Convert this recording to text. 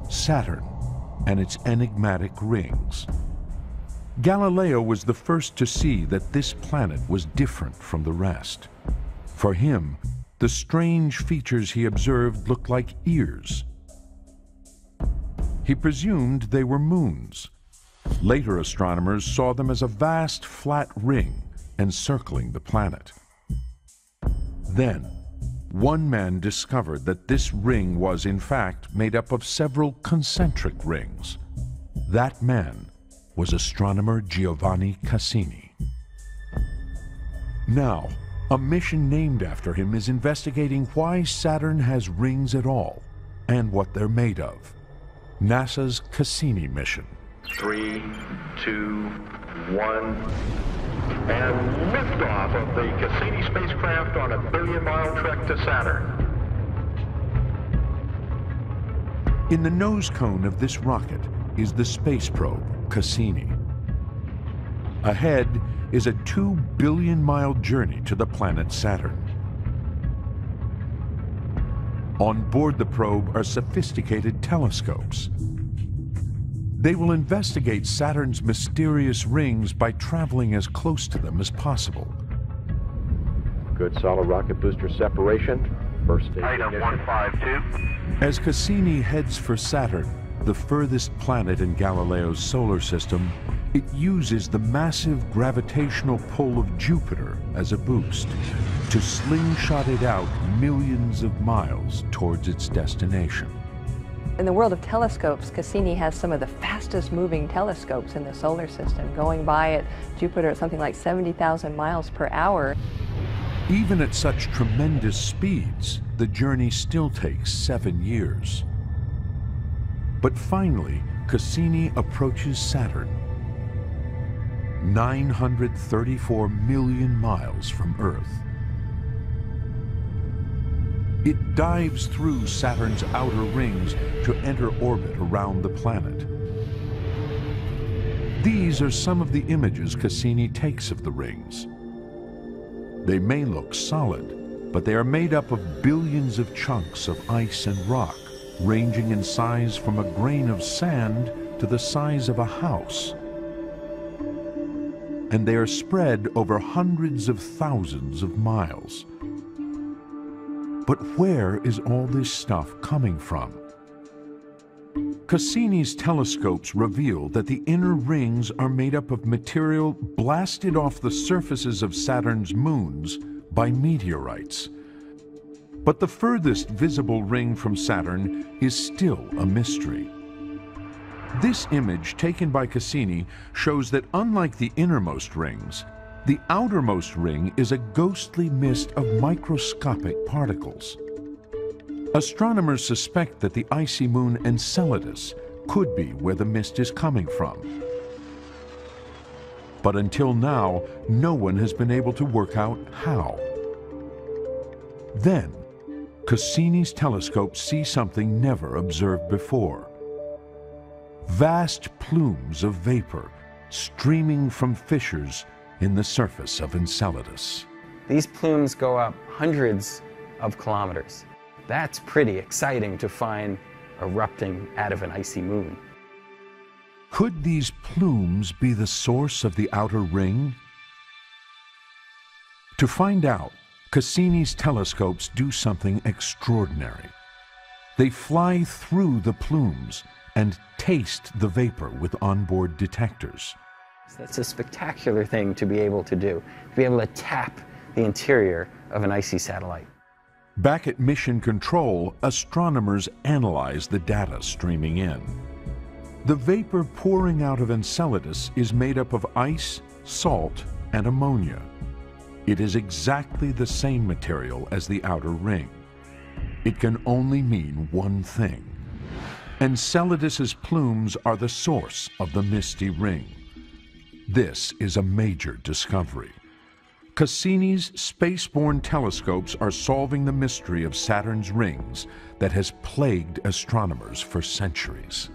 Saturn and its enigmatic rings. Galileo was the first to see that this planet was different from the rest. For him, the strange features he observed looked like ears. He presumed they were moons. Later astronomers saw them as a vast flat ring encircling the planet. Then, one man discovered that this ring was in fact made up of several concentric rings. That man was astronomer Giovanni Cassini. Now, a mission named after him is investigating why Saturn has rings at all and what they're made of. NASA's Cassini mission. 3, 2, 1, and liftoff of the Cassini spacecraft on a billion-mile trek to Saturn. In the nose cone of this rocket is the space probe, Cassini. Ahead is a 2 billion-mile journey to the planet Saturn. On board the probe are sophisticated telescopes. They will investigate Saturn's mysterious rings by traveling as close to them as possible. Good solid rocket booster separation. First stage Item ignition. 152. As Cassini heads for Saturn, the furthest planet in Galileo's solar system, it uses the massive gravitational pull of Jupiter as a boost to slingshot it out millions of miles towards its destination. In the world of telescopes, Cassini has some of the fastest moving telescopes in the solar system, going by at Jupiter at something like 70,000 miles per hour. Even at such tremendous speeds, the journey still takes 7 years. But finally, Cassini approaches Saturn, 934 million miles from Earth. It dives through Saturn's outer rings to enter orbit around the planet. These are some of the images Cassini takes of the rings. They may look solid, but they are made up of billions of chunks of ice and rock, ranging in size from a grain of sand to the size of a house. And they are spread over hundreds of thousands of miles. But where is all this stuff coming from? Cassini's telescopes reveal that the inner rings are made up of material blasted off the surfaces of Saturn's moons by meteorites. But the furthest visible ring from Saturn is still a mystery. This image taken by Cassini shows that unlike the innermost rings, the outermost ring is a ghostly mist of microscopic particles. Astronomers suspect that the icy moon Enceladus could be where the mist is coming from. But until now, no one has been able to work out how. Then, Cassini's telescopes see something never observed before. Vast plumes of vapor streaming from fissures in the surface of Enceladus. These plumes go up hundreds of kilometers. That's pretty exciting to find erupting out of an icy moon. Could these plumes be the source of the outer ring? To find out, Cassini's telescopes do something extraordinary. They fly through the plumes and taste the vapor with onboard detectors. That's a spectacular thing to be able to do, to be able to tap the interior of an icy satellite. Back at Mission Control, astronomers analyze the data streaming in. The vapor pouring out of Enceladus is made up of ice, salt, and ammonia. It is exactly the same material as the outer ring. It can only mean one thing. Enceladus's plumes are the source of the misty ring. This is a major discovery. Cassini's spaceborne telescopes are solving the mystery of Saturn's rings that has plagued astronomers for centuries.